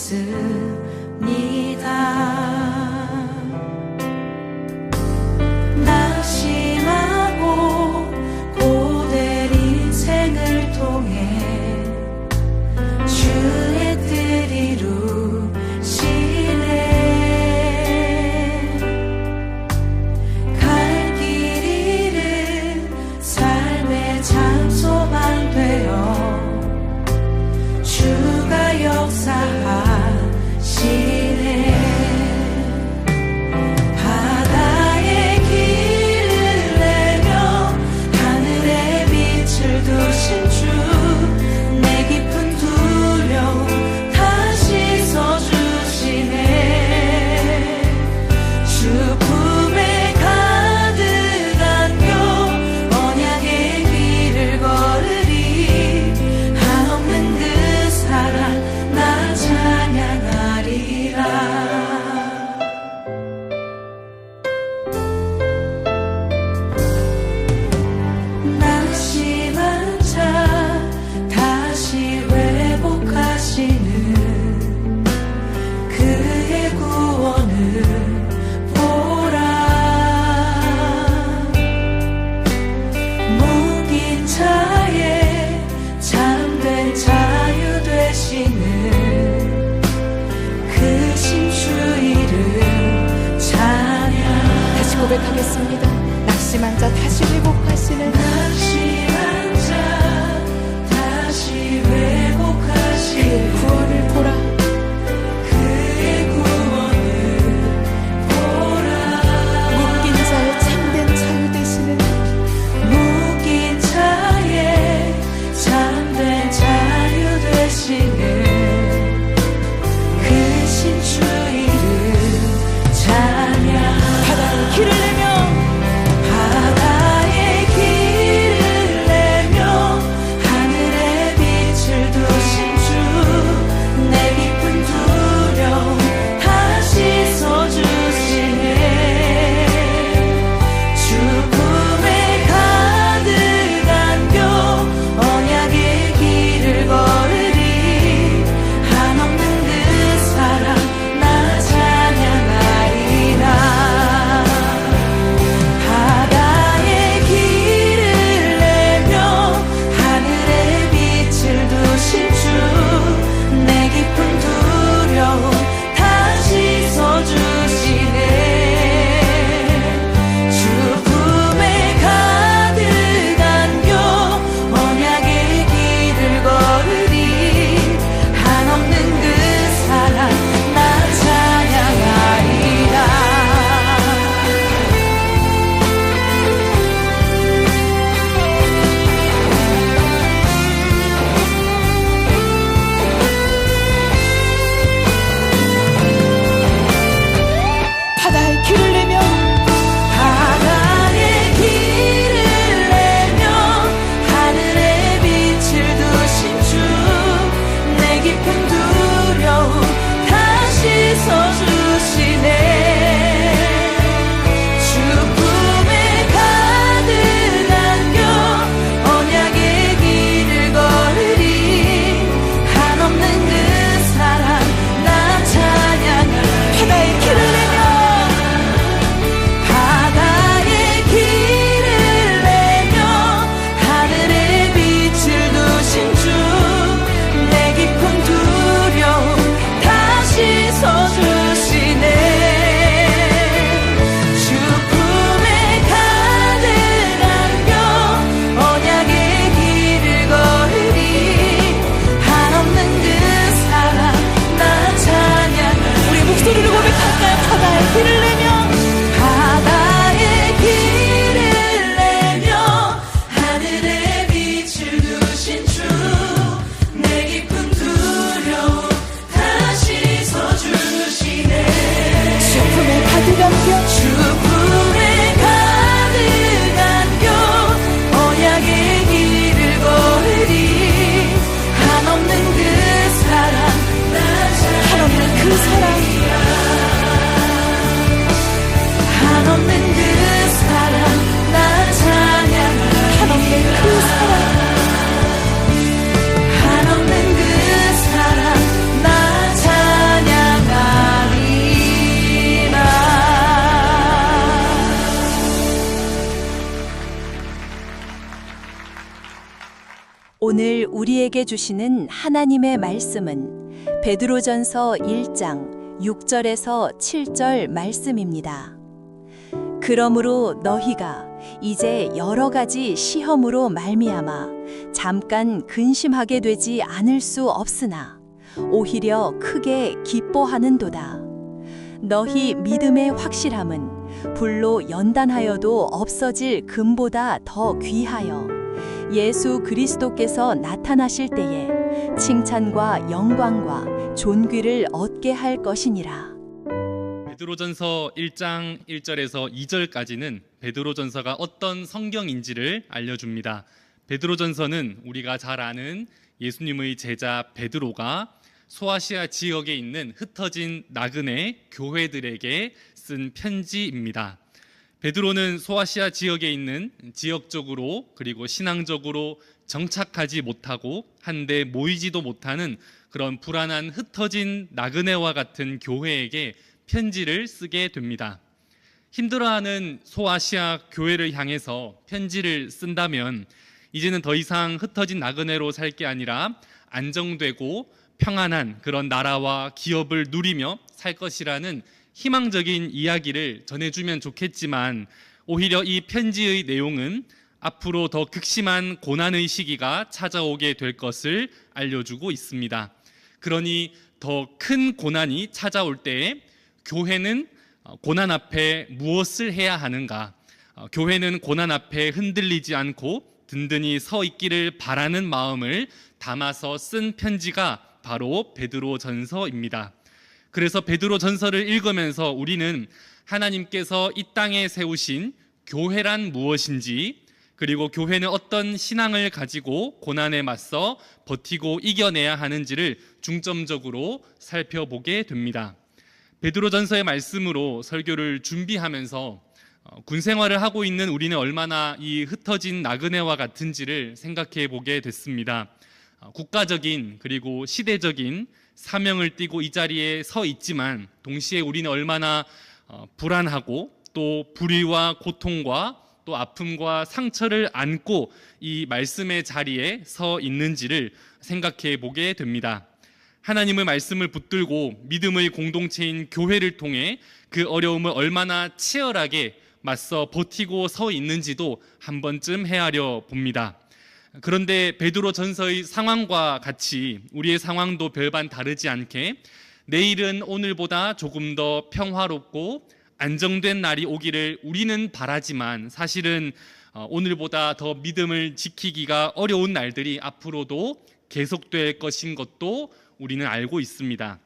있습니다. 낙심하고 고된 인생을 통해 주의 뜻 이루시네. 갈 길 잃은 삶의 장소만 되어 주가 역사하시네. 바다에 길을 내며 하늘에 빛을 두신 주, 내 깊은 두려움 다 씻어주시네. 주 품에 가득 안겨 언약의 길을 걸으리. 한없는 그 사랑 나 찬양하리라. 낙심한 자 다시 회복하시는 그의 구원을 보라. 묶인 자의 잠든 자유 되시는 그 신주 이름 찬양. 다시 고백하겠습니다. 낙심한 자 다시 회복하시는 낙심한 자 다시 회복하시는 그의 구원을 보라. 그의 구원을 보라. 묶인 자의 참된 자유 되시는 묶인 자의 잠든 자유 되시는 그 신주 이름 찬양. 바다에 길을 내며 바다에 길을 내며 하늘에 빛을 두신 주, 오늘 우리에게 주시는 하나님의 말씀은 베드로전서 1장 6절에서 7절 말씀입니다. 그러므로 너희가 이제 여러 가지 시험으로 말미암아 잠깐 근심하게 되지 않을 수 없으나 오히려 크게 기뻐하는도다. 너희 믿음의 확실함은 불로 연단하여도 없어질 금보다 더 귀하여 예수 그리스도께서 나타나실 때에 칭찬과 영광과 존귀를 얻게 할 것이니라. 베드로전서 1장 1절에서 2절까지는 베드로전서가 어떤 성경인지를 알려줍니다. 베드로전서는 우리가 잘 아는 예수님의 제자 베드로가 소아시아 지역에 있는 흩어진 나그네 교회들에게 쓴 편지입니다. 베드로는 소아시아 지역에 있는 지역적으로 그리고 신앙적으로 정착하지 못하고 한데 모이지도 못하는 그런 불안한 흩어진 나그네와 같은 교회에게 편지를 쓰게 됩니다. 힘들어하는 소아시아 교회를 향해서 편지를 쓴다면 이제는 더 이상 흩어진 나그네로 살 게 아니라 안정되고 평안한 그런 나라와 기업을 누리며 살 것이라는 희망적인 이야기를 전해주면 좋겠지만 오히려 이 편지의 내용은 앞으로 더 극심한 고난의 시기가 찾아오게 될 것을 알려주고 있습니다. 그러니 더 큰 고난이 찾아올 때에 교회는 고난 앞에 무엇을 해야 하는가? 교회는 고난 앞에 흔들리지 않고 든든히 서 있기를 바라는 마음을 담아서 쓴 편지가 바로 베드로전서입니다. 그래서 베드로전서를 읽으면서 우리는 하나님께서 이 땅에 세우신 교회란 무엇인지, 그리고 교회는 어떤 신앙을 가지고 고난에 맞서 버티고 이겨내야 하는지를 중점적으로 살펴보게 됩니다. 베드로전서의 말씀으로 설교를 준비하면서 군 생활을 하고 있는 우리는 얼마나 이 흩어진 나그네와 같은지를 생각해 보게 됐습니다. 국가적인 그리고 시대적인 사명을 띠고 이 자리에 서 있지만 동시에 우리는 얼마나 불안하고 또 불의와 고통과 또 아픔과 상처를 안고 이 말씀의 자리에 서 있는지를 생각해 보게 됩니다. 하나님의 말씀을 붙들고 믿음의 공동체인 교회를 통해 그 어려움을 얼마나 치열하게 맞서 버티고 서 있는지도 한 번쯤 헤아려 봅니다. 그런데 베드로전서의 상황과 같이 우리의 상황도 별반 다르지 않게 내일은 오늘보다 조금 더 평화롭고 안정된 날이 오기를 우리는 바라지만 사실은 오늘보다 더 믿음을 지키기가 어려운 날들이 앞으로도 계속될 것인 것도 우리는 알고 있습니다.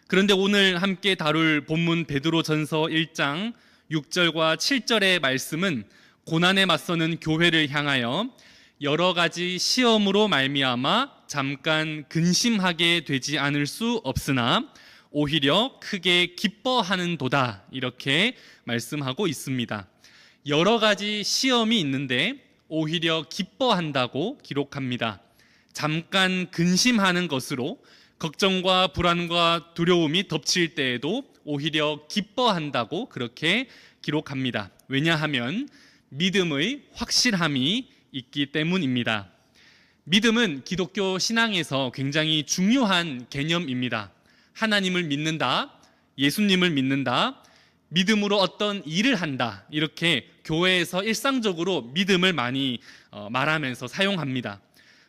그런데 오늘 함께 다룰 본문 베드로전서 1장 6절과 7절의 말씀은 고난에 맞서는 교회를 향하여 여러 가지 시험으로 말미암아 잠깐 근심하게 되지 않을 수 없으나 오히려 크게 기뻐하는도다, 이렇게 말씀하고 있습니다. 여러 가지 시험이 있는데 오히려 기뻐한다고 기록합니다. 잠깐 근심하는 것으로 걱정과 불안과 두려움이 덮칠 때에도 오히려 기뻐한다고 그렇게 기록합니다. 왜냐하면 믿음의 확실함이 있기 때문입니다. 믿음은 기독교 신앙에서 굉장히 중요한 개념입니다. 하나님을 믿는다, 예수님을 믿는다, 믿음으로 어떤 일을 한다, 이렇게 교회에서 일상적으로 믿음을 많이 말하면서 사용합니다.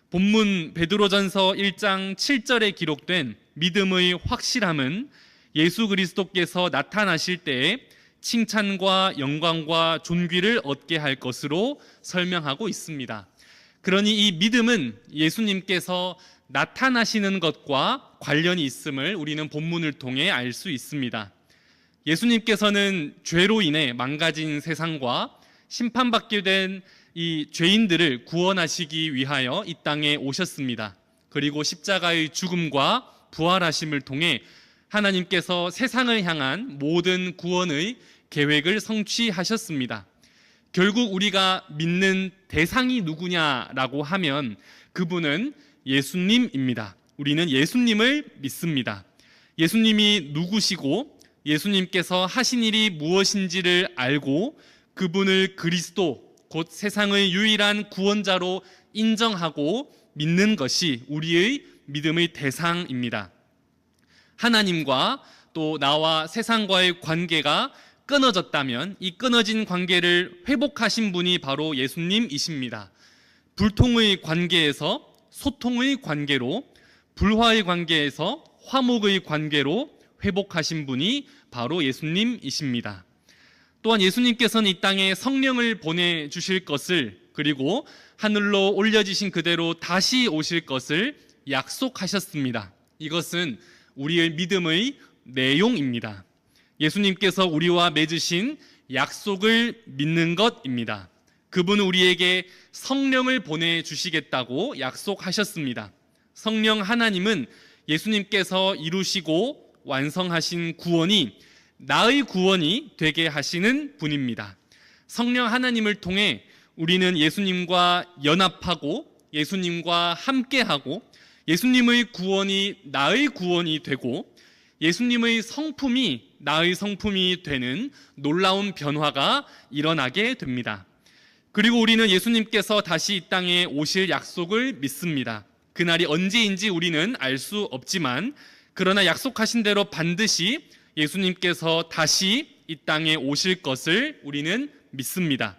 본문 베드로전서 1장 7절에 기록된 믿음의 확실함은 예수 그리스도께서 나타나실 때에 칭찬과 영광과 존귀를 얻게 할 것으로 설명하고 있습니다. 그러니 이 믿음은 예수님께서 나타나시는 것과 관련이 있음을 우리는 본문을 통해 알 수 있습니다. 예수님께서는 죄로 인해 망가진 세상과 심판받게 된 이 죄인들을 구원하시기 위하여 이 땅에 오셨습니다. 그리고 십자가의 죽음과 부활하심을 통해 하나님께서 세상을 향한 모든 구원의 계획을 성취하셨습니다. 결국 우리가 믿는 대상이 누구냐라고 하면 그분은 예수님입니다. 우리는 예수님을 믿습니다. 예수님이 누구시고 예수님께서 하신 일이 무엇인지를 알고 그분을 그리스도 곧 세상의 유일한 구원자로 인정하고 믿는 것이 우리의 믿음의 대상입니다. 하나님과 또 나와 세상과의 관계가 끊어졌다면 이 끊어진 관계를 회복하신 분이 바로 예수님이십니다. 불통의 관계에서 소통의 관계로, 불화의 관계에서 화목의 관계로 회복하신 분이 바로 예수님이십니다. 또한 예수님께서는 이 땅에 성령을 보내주실 것을, 그리고 하늘로 올려지신 그대로 다시 오실 것을 약속하셨습니다. 이것은 우리의 믿음의 내용입니다. 예수님께서 우리와 맺으신 약속을 믿는 것입니다. 그분은 우리에게 성령을 보내주시겠다고 약속하셨습니다. 성령 하나님은 예수님께서 이루시고 완성하신 구원이 나의 구원이 되게 하시는 분입니다. 성령 하나님을 통해 우리는 예수님과 연합하고 예수님과 함께하고 예수님의 구원이 나의 구원이 되고 예수님의 성품이 나의 성품이 되는 놀라운 변화가 일어나게 됩니다. 그리고 우리는 예수님께서 다시 이 땅에 오실 약속을 믿습니다. 그날이 언제인지 우리는 알 수 없지만 그러나 약속하신 대로 반드시 예수님께서 다시 이 땅에 오실 것을 우리는 믿습니다.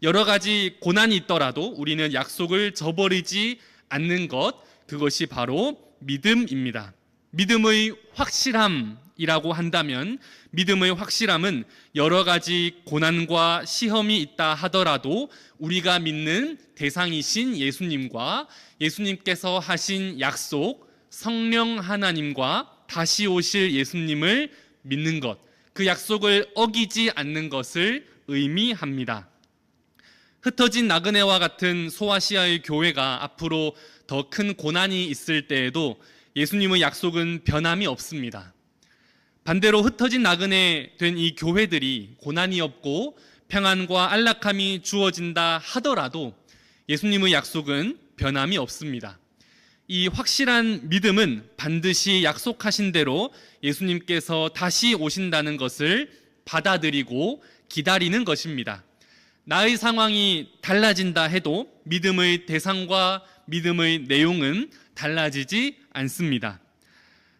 여러 가지 고난이 있더라도 우리는 약속을 저버리지 않는 것, 그것이 바로 믿음입니다. 믿음의 확실함이라고 한다면 믿음의 확실함은 여러 가지 고난과 시험이 있다 하더라도 우리가 믿는 대상이신 예수님과 예수님께서 하신 약속, 성령 하나님과 다시 오실 예수님을 믿는 것, 그 약속을 어기지 않는 것을 의미합니다. 흩어진 나그네와 같은 소아시아의 교회가 앞으로 더 큰 고난이 있을 때에도 예수님의 약속은 변함이 없습니다. 반대로 흩어진 나그네 된 이 교회들이 고난이 없고 평안과 안락함이 주어진다 하더라도 예수님의 약속은 변함이 없습니다. 이 확실한 믿음은 반드시 약속하신 대로 예수님께서 다시 오신다는 것을 받아들이고 기다리는 것입니다. 나의 상황이 달라진다 해도 믿음의 대상과 믿음의 내용은 달라지지 않습니다.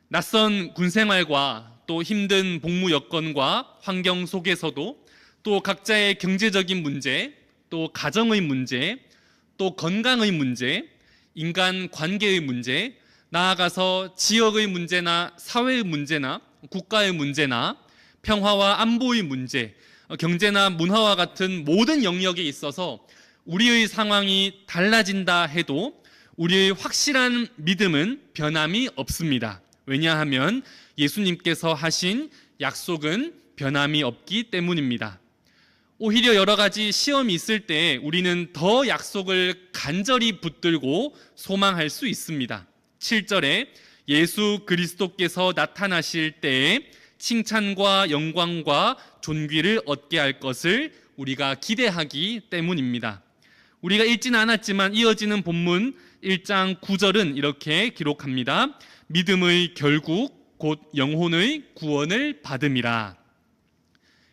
낯선 군 생활과 또 힘든 복무 여건과 환경 속에서도 또 각자의 경제적인 문제, 또 가정의 문제, 또 건강의 문제, 인간 관계의 문제, 나아가서 지역의 문제나 사회의 문제나 국가의 문제나 평화와 안보의 문제, 경제나 문화와 같은 모든 영역에 있어서 우리의 상황이 달라진다 해도 우리의 확실한 믿음은 변함이 없습니다. 왜냐하면 예수님께서 하신 약속은 변함이 없기 때문입니다. 오히려 여러 가지 시험이 있을 때 우리는 더 약속을 간절히 붙들고 소망할 수 있습니다. 7절에 예수 그리스도께서 나타나실 때에 칭찬과 영광과 존귀를 얻게 할 것을 우리가 기대하기 때문입니다. 우리가 읽지는 않았지만 이어지는 본문 1장 9절은 이렇게 기록합니다. 믿음의 결국 곧 영혼의 구원을 받음이라.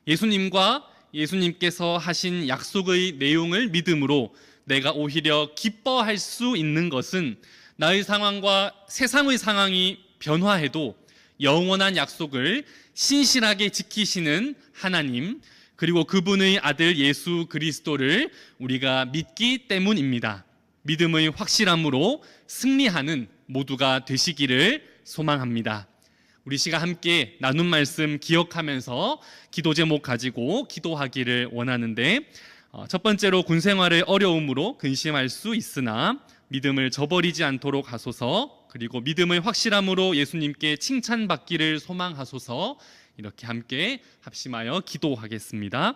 예수님과 예수님께서 하신 약속의 내용을 믿음으로 내가 오히려 기뻐할 수 있는 것은 나의 상황과 세상의 상황이 변화해도 영원한 약속을 신실하게 지키시는 하나님, 그리고 그분의 아들 예수 그리스도를 우리가 믿기 때문입니다. 믿음의 확실함으로 승리하는 모두가 되시기를 소망합니다. 우리 시간 함께 나눈 말씀 기억하면서 기도 제목 가지고 기도하기를 원하는데, 첫 번째로 군 생활의 어려움으로 근심할 수 있으나 믿음을 저버리지 않도록 하소서, 그리고 믿음의 확실함으로 예수님께 칭찬받기를 소망하소서. 이렇게 함께 합심하여 기도하겠습니다.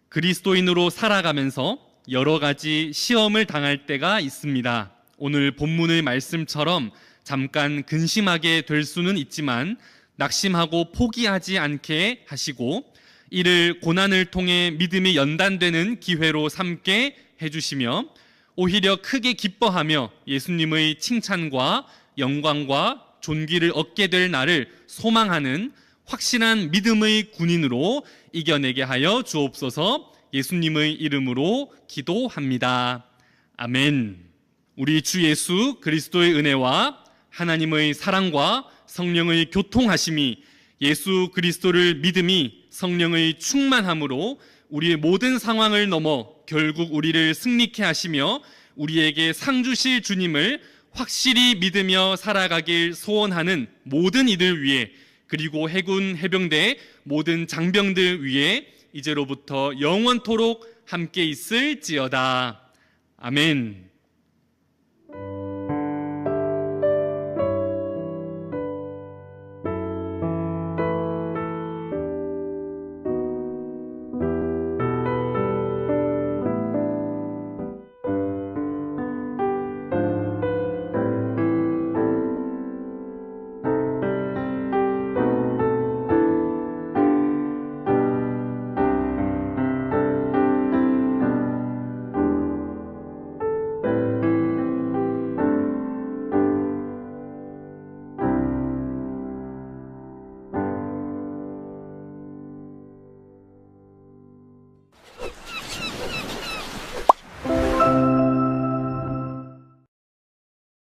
그리스도인으로 살아가면서 여러 가지 시험을 당할 때가 있습니다. 오늘 본문의 말씀처럼 잠깐 근심하게 될 수는 있지만 낙심하고 포기하지 않게 하시고 이를 고난을 통해 믿음이 연단되는 기회로 삼게 해주시며 오히려 크게 기뻐하며 예수님의 칭찬과 영광과 존귀를 얻게 될 날을 소망하는 확실한 믿음의 군인으로 이겨내게 하여 주옵소서. 예수님의 이름으로 기도합니다. 아멘. 우리 주 예수 그리스도의 은혜와 하나님의 사랑과 성령의 교통하심이, 예수 그리스도를 믿음이 성령의 충만함으로 우리의 모든 상황을 넘어 결국 우리를 승리케 하시며 우리에게 상 주실 주님을 확실히 믿으며 살아가길 소원하는 모든 이들 위해, 그리고 해군 해병대 모든 장병들 위해 이제로부터 영원토록 함께 있을지어다. 아멘.